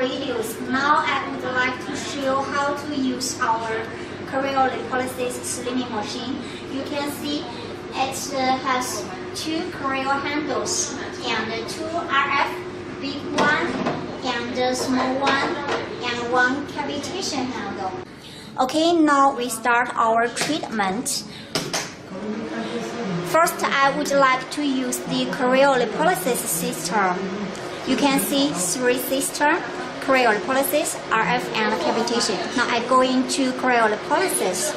videos. Now I would like to show how to use our Cryolipolysis Schlankheits machine. You can see it has two cryo handles and two RF, big one and small one, and one cavitation handle. Okay, now we start our treatment. First, I would like to use the cryolipolysis system. You can see three systems: cryolipolysis, RF, and cavitation. Now I go into cryolipolysis.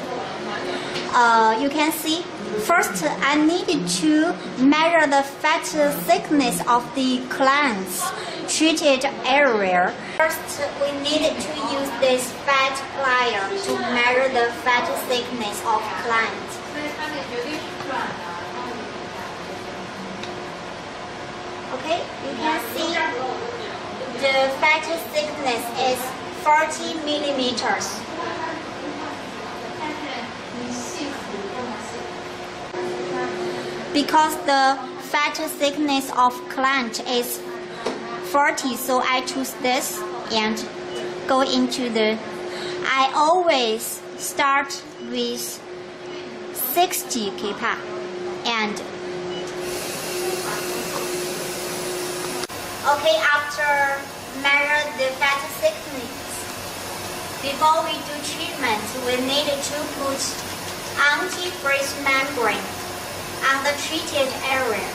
You can see, first I need to measure the fat thickness of the client's treated area. First, we need to use this fat layer to measure the fat thickness of client. Okay, you can see the fat thickness is 40 millimeters. Because the fat thickness of client is 40, so I choose this and go into the. I always start with 60 kPa and. Okay, after measure the fat thickness, before we do treatment, we need to put anti-freeze membrane on the treated area.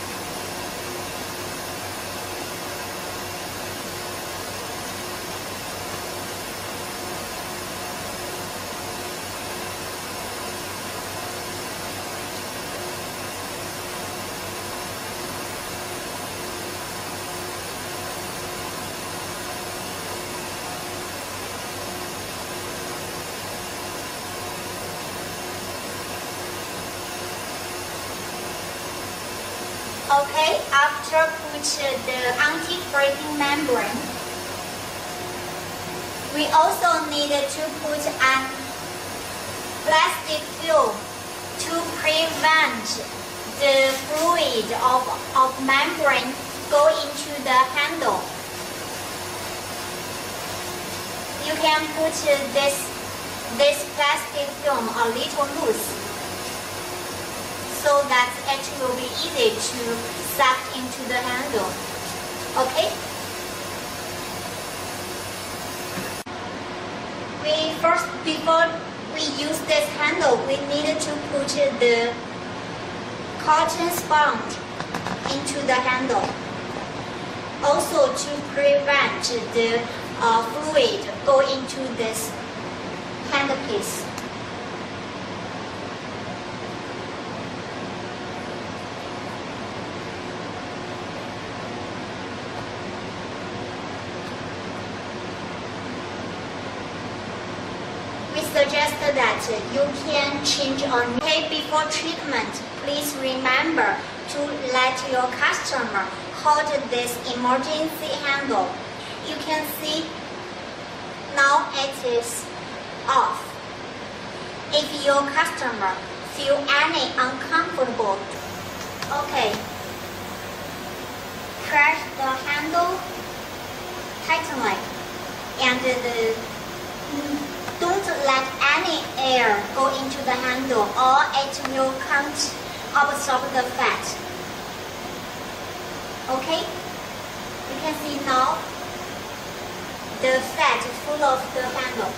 Okay, after put the anti-freezing membrane, we also need to put an plastic film to prevent the fluid of membrane go into the handle. You can put this plastic film a little loose, so that it will be easy to suck into the handle. Okay? Before we use this handle, we need to put the cotton sponge into the handle. Also to prevent the fluid go into this handpiece. We suggest that you can change on. Okay, before treatment, please remember to let your customer hold this emergency handle. You can see now it is off. If your customer feel any uncomfortable, okay, press the handle tightly and don't let any air go into the handle or it will can't absorb the fat. Okay? You can see now the fat full of the handle.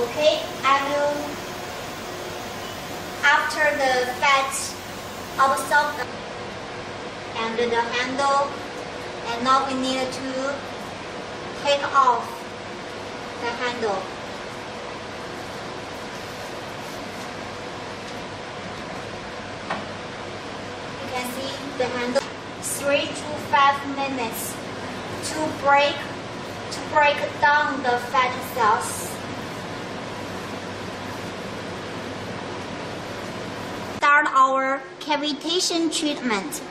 Okay, after the fat absorbed and the handle, and now we need to take off the handle. You can see the handle. 3 to 5 minutes to break down the fat cells. Start our cavitation treatment.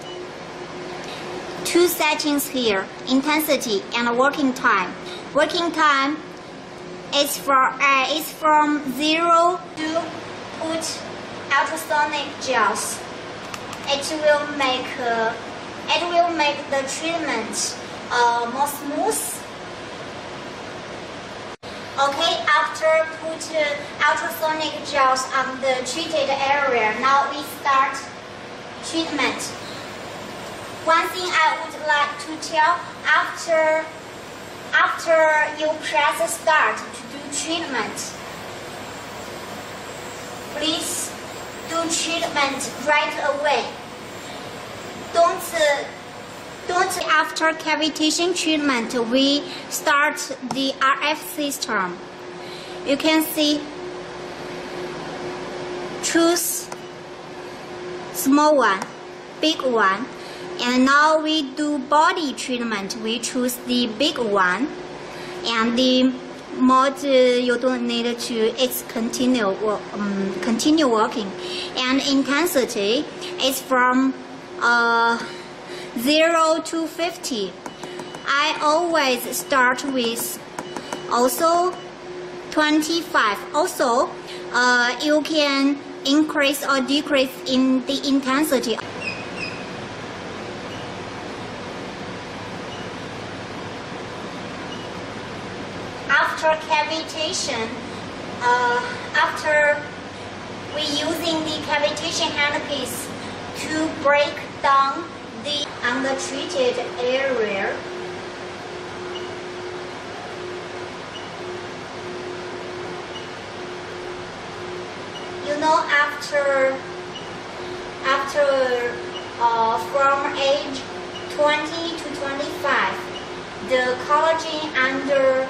Two settings here: intensity and working time. Working time is from 0 to put ultrasonic gels. It will make It will make the treatment more smooth. Okay, after put ultrasonic gels on the treated area, now we start treatment. One thing I would like to tell, after you press start to do treatment, please do treatment right away. Don't after cavitation treatment, we start the RF system. You can see, choose small one, big one, and now we do body treatment. We choose the big one, and the mode you don't need to, it's continue working, and intensity is from 0 to 50. I always start with also 25. Also, you can increase or decrease in the intensity. After cavitation, after we using the cavitation handpiece to break down the untreated area, you know, after from age 20 to 25, the collagen under